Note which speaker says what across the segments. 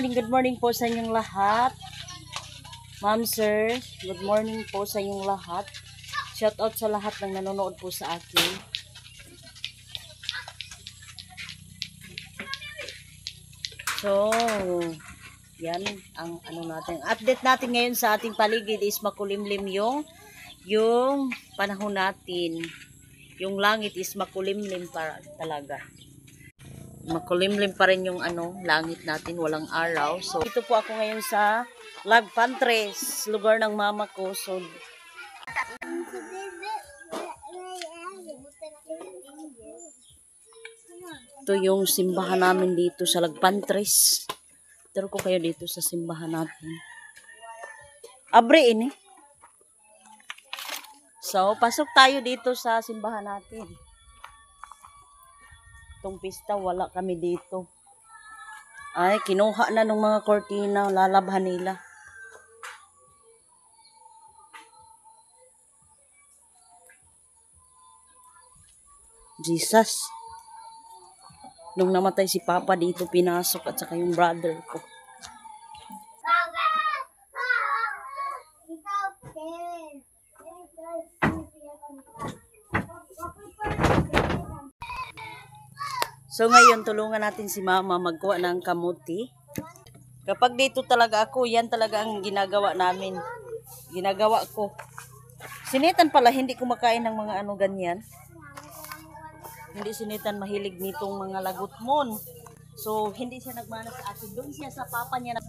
Speaker 1: good morning po sa inyong lahat. Ma'am, sir, good morning po sa inyong lahat. Shout out sa lahat ng nanonood po sa akin. So, yan ang natin. Update natin ngayon sa ating paligid is makulimlim yung panahon natin. Yung langit is makulimlim para talaga. Makulimlim pa rin yung langit natin, walang araw. So, dito po ako ngayon sa Lag Pantres, lugar ng mama ko. So, ito yung simbahan namin dito sa Lag Pantres. Turo ko kayo dito sa simbahan natin. Abre ini. So, pasok tayo dito sa simbahan natin. Itong pista, wala kami dito. Ay, kinuha na ng mga kortina, lalabhan nila. Jesus. Nung namatay si Papa dito, pinasok at saka yung brother ko. So ngayon, tulungan natin si Mama magkuha ng kamuti. Kapag dito talaga ako, yan talaga ang ginagawa namin. Ginagawa ko. Sinitan pala, hindi kumakain ng mga ganyan. Hindi sinitan mahilig nitong mga lagutmon. So, hindi siya nagmana sa akin. Doon siya sa papa niya.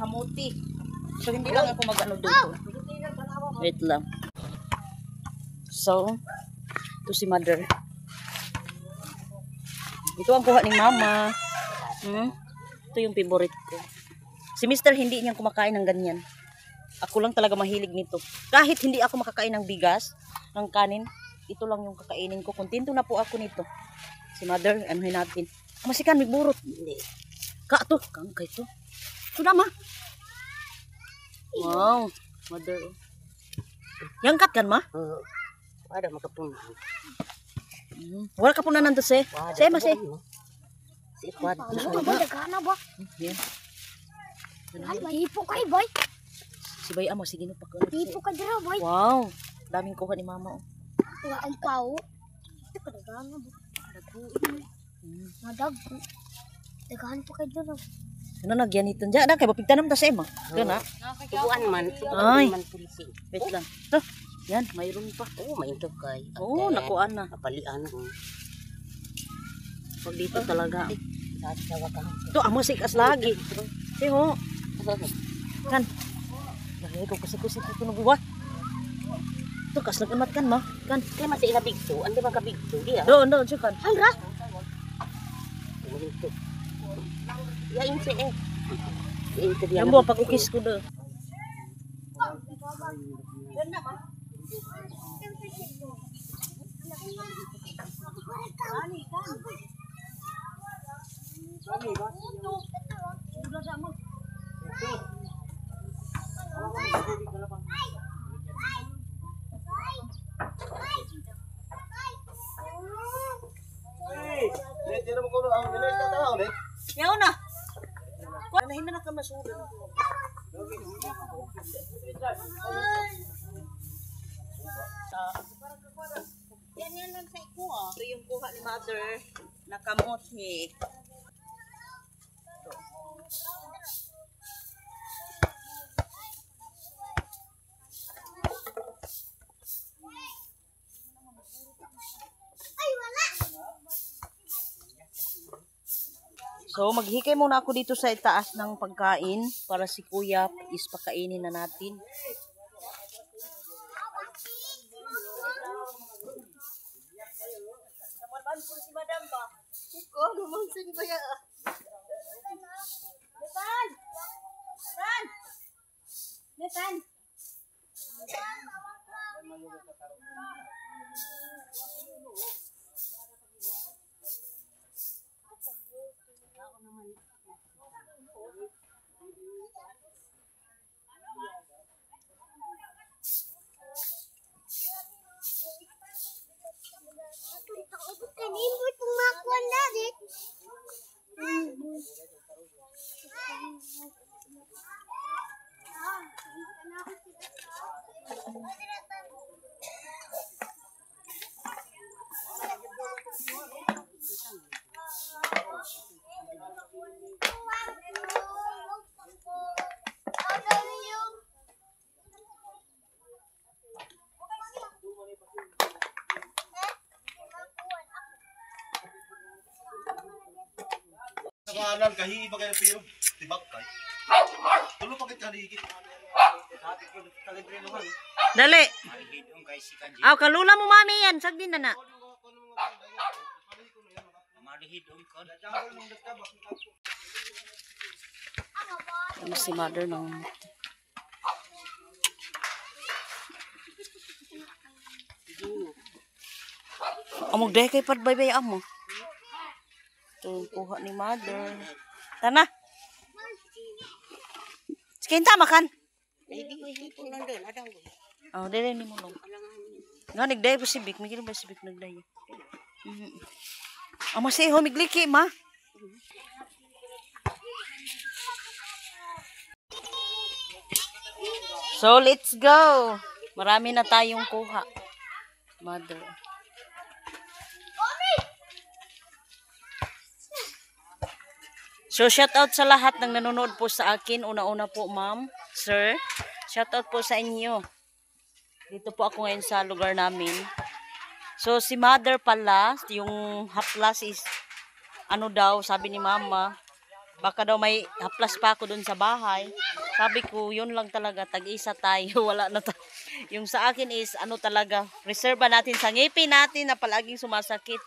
Speaker 1: Kamuti. So, hindi lang ako mag-ano dito. Wait lang. So, ito si mother. Ito ang kuha ni mama. Ito yung favorite ko. Si Mr. hindi niya kumakain ng ganyan. Ako lang talaga mahilig nito. Kahit hindi ako makakain ng bigas, ng kanin, ito lang yung kakainin ko. Kontento na po ako nito. Si mother, anuhin natin. Masikan, may burot. Hindi. Ka to. Kangkay to. Ito na, ma. Wow. Mother. Yangkat kan, ma?
Speaker 2: Ada makapun.
Speaker 1: Wala ka po na nandun, se. Se, ma, se.
Speaker 2: Si Kwad.
Speaker 3: Ano ba? Dagana ba?
Speaker 1: Yan.
Speaker 3: Hipo kay boy.
Speaker 1: Si Bay Amo, sige no pa.
Speaker 3: Hipo ka dira boy.
Speaker 1: Wow. Daming kuha ni mama.
Speaker 3: Wala ang pao. Ito ka dagana ba? Madag. Dagahan po kay dira.
Speaker 1: Ano nagyaniton dyan? Kaya mapigtanam ta sa ema. Gana?
Speaker 2: Tubuan man.
Speaker 1: Ay.
Speaker 2: Man tulisi.
Speaker 1: Wait lang. Ito. Yan, mayroon pa.
Speaker 2: Oo, maintog kay.
Speaker 1: Oo, nakuan na.
Speaker 2: Kapalian ko.
Speaker 1: Pag dito talaga.
Speaker 2: Sa wakang.
Speaker 1: Ito, amasikas lagi. Siho. Kan. Dahil ko kasi ito nabuwa. Ito, kaslaganmat kan, ma. Kan.
Speaker 2: Kaya masih ikabigto. Andi ba kabigto? Di ah.
Speaker 1: Doon, siya kan.
Speaker 3: Andra.
Speaker 2: Ya inse eh. Inse dia.
Speaker 1: Yan mo, pag-ukis ko doon. Yaw na. Panahin na nakamasugan. Yan lang sa ikuha. Ito yung kuha ni mother na kamote. So, maghikay muna ako dito sa itaas ng pagkain para si Kuya is pakainin na natin. Si Madam ba? Iko, lumansing ba ya? Netan! Netan! Netan! Ako naman.
Speaker 3: Kanimot tumakwa na rin.
Speaker 4: Nakahalan kahi ba kayo pero tibak kay. Tulo pa kit kaligit. Kalibre naman.
Speaker 1: Dali. Aw, kalula mo mami yan. Sagdi na na. Ano si mother ng... Amog dahil kay padbaybay amo. Ito, kuha ni mother. Tana. Sige, makan.
Speaker 2: Hindi ko hipon nandun. Adang ko.
Speaker 1: Oh, dili ni mo long. Nga nagday po si Bik, may ba si Bik nagday. Amo say ho migliki ma. So let's go. Marami na tayong kuha. Mother. So shout out sa lahat ng nanonood po sa akin. Una-una po ma'am, sir. Shout out po sa inyo. Dito po ako ngayon sa lugar namin. So, si mother pala, yung haplas is, ano daw, sabi ni mama, baka daw may haplas pa ako dun sa bahay. Sabi ko, yun lang talaga, tag-isa tayo, wala na yung sa akin is, ano talaga, reserva natin sa ngipin natin na palaging sumasakit.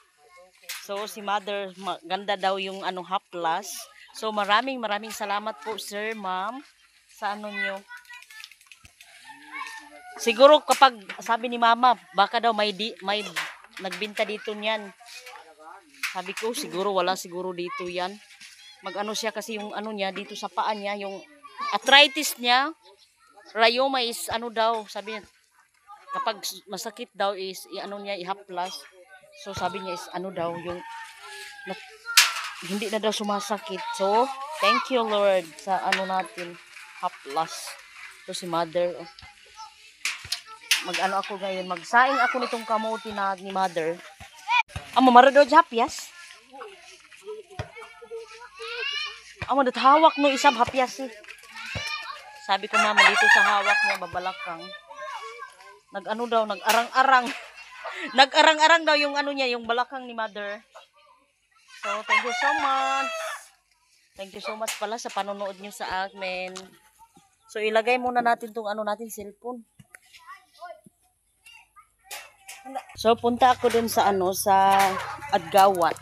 Speaker 1: So, si mother, ganda daw yung ano, haplas. So, maraming salamat po, sir, ma'am, sa ano nyo. Siguro kapag sabi ni mama, baka daw may nagbinta dito niyan. Sabi ko siguro wala siguro dito yan. Mag-ano siya kasi yung ano niya dito sa paa niya, yung arthritis niya. Rheuma is ano daw, sabi niya kapag masakit daw is ano niya ihaplas. So sabi niya is ano daw yung hindi na daw sumasakit. So thank you Lord sa ano natin haplas. So si mother mag-ano ako ngayon, magsaing ako nitong kamuti na ni mother. Amo marado hapyas. Amo hawak no isab hapyas eh. Sabi ko mama dito sa hawak niya babalakang. Nag-ano daw, nag-arang-arang. Nag-arang-arang daw yung ano niya, yung balakang ni mother. So thank you so much. Thank you so much pala sa panonood niyo sa amin. So ilagay muna natin tong ano natin cellphone. So punta ako dun sa ano sa Adgawan.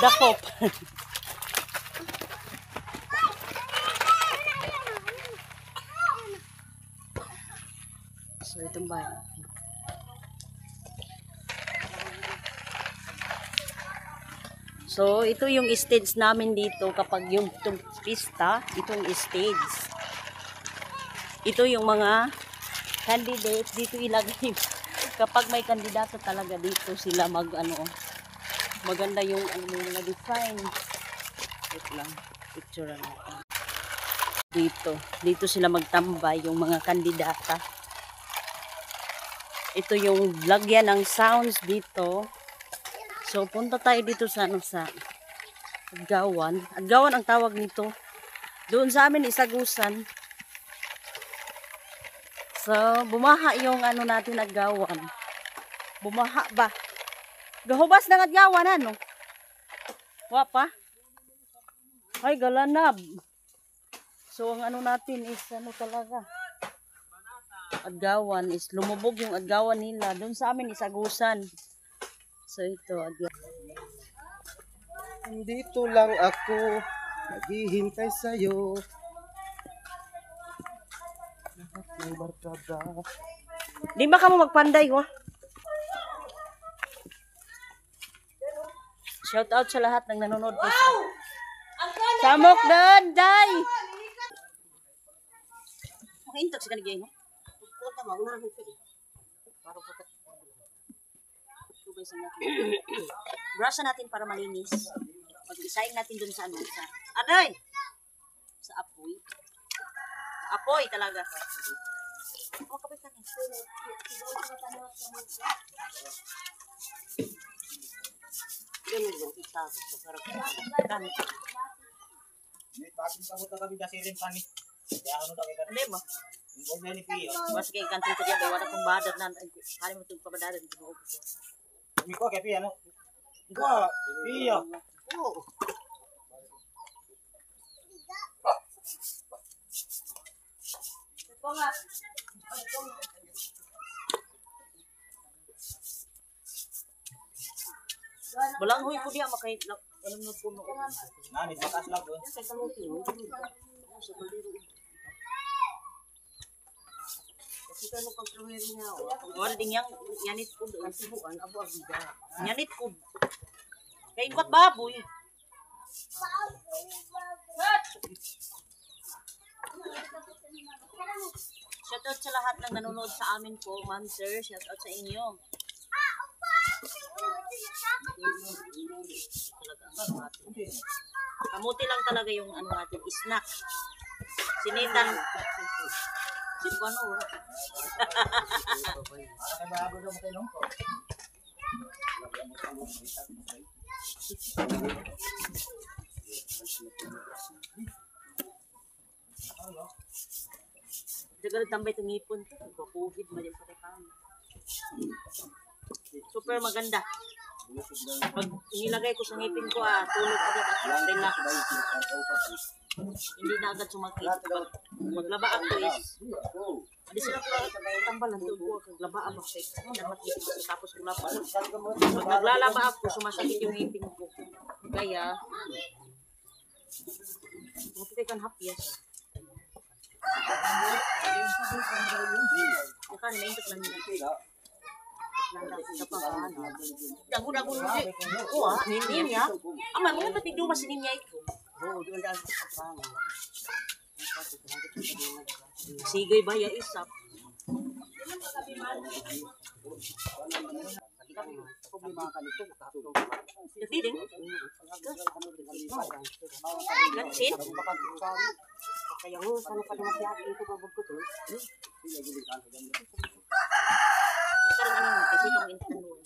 Speaker 1: Dakop. So itong bayan. So, ito yung stage namin dito kapag yung pista, itong stage. Ito yung mga candidates dito ilagay. Kapag may kandidato talaga dito sila mag-ano, maganda yung ano mga design. Wait lang, picture natin. Dito sila magtambay yung mga kandidata. Ito yung lagyan ng sounds dito. So, punta tayo dito sa ano sa Adgawan. Adgawan ang tawag nito. Doon sa amin Isagusan. So, bumaha yung ano natin Adgawan. Bumaha ba? Gahubas ng Adgawan ano? Wa pa? Ay, galanab. So, ang ano natin is ano talaga. Adgawan is lumubog yung Adgawan nila. Doon sa amin Isagusan. So ito,
Speaker 4: Nandito lang ako, naghihintay sa'yo. Lahat ng barkada.
Speaker 1: Di ba ka mo magpanday, wa? Shout out sa lahat ng nanonood po. Samok doon, Day! Makaintok si kanigay mo.
Speaker 2: Puta, maunahan ko eh.
Speaker 1: Para po tubay sa natin. Brush natin para malinis. Pag-isahin natin dun sa ano. Aday! Sa apoy. Sa apoy talaga. Oh, kapit ka niya.
Speaker 2: Ganun lang isa. So, parang
Speaker 1: Kami.
Speaker 4: May bagong kamot na kami dasirin pa ni. Kaya ano na kay
Speaker 1: Ano mo?
Speaker 4: Huwag na ni Pio.
Speaker 1: Mas kay kanto ko diya. Wala kong badad na. Kali mo itong pabadadan.
Speaker 4: Miko kay Pio ano? Ikaw, Pio.
Speaker 2: oo.
Speaker 1: Walang huy ko diya. Makahit na. Alam mo puno.
Speaker 4: Nani, bakas lang doon.
Speaker 2: Sa kamutin. Kasi kano pagkawin niya.
Speaker 1: Wala din yang yanit ko doon.
Speaker 2: Sibuan, abo abida.
Speaker 1: Yanit ko. Kaya ingkot baboy. Shoutout sa lahat ng nanonood sa amin po, ma'am sir. Shoutout sa inyo. Talaga ang natin. Kamuti lang talaga yung ano natin, snack. Sinitan. Sino ano?
Speaker 4: Para kay bago daw mo kay Longko.
Speaker 1: Dagal tambay tumipon to. COVID mo din pati kami. Super maganda. Pag inilagay ko sa ngipin ko, tulog agad at relax. Hindi na agad sumakit. Pag maglaba ako is, hindi sila tambal ng tubo. Maglaba ako. Dapat dito tapos kulapa. Pag naglalaba ako, sumasakit yung ngipin ko. Kaya, mapitay kan hapyas. Saka na naintok lang nila. Dago-dago nila. Oo hindi niya. Ama, mo ba't hindi masinin niya ito?
Speaker 2: Oo, doon dahil sa kasama.
Speaker 1: Sigay ba ya isap?
Speaker 2: Problema ka nito.
Speaker 1: Kasi din. That's it.
Speaker 2: Kaya mo, saan ka naman siya? Ito babag ko to.
Speaker 1: Parang ano, kasi itong intanong.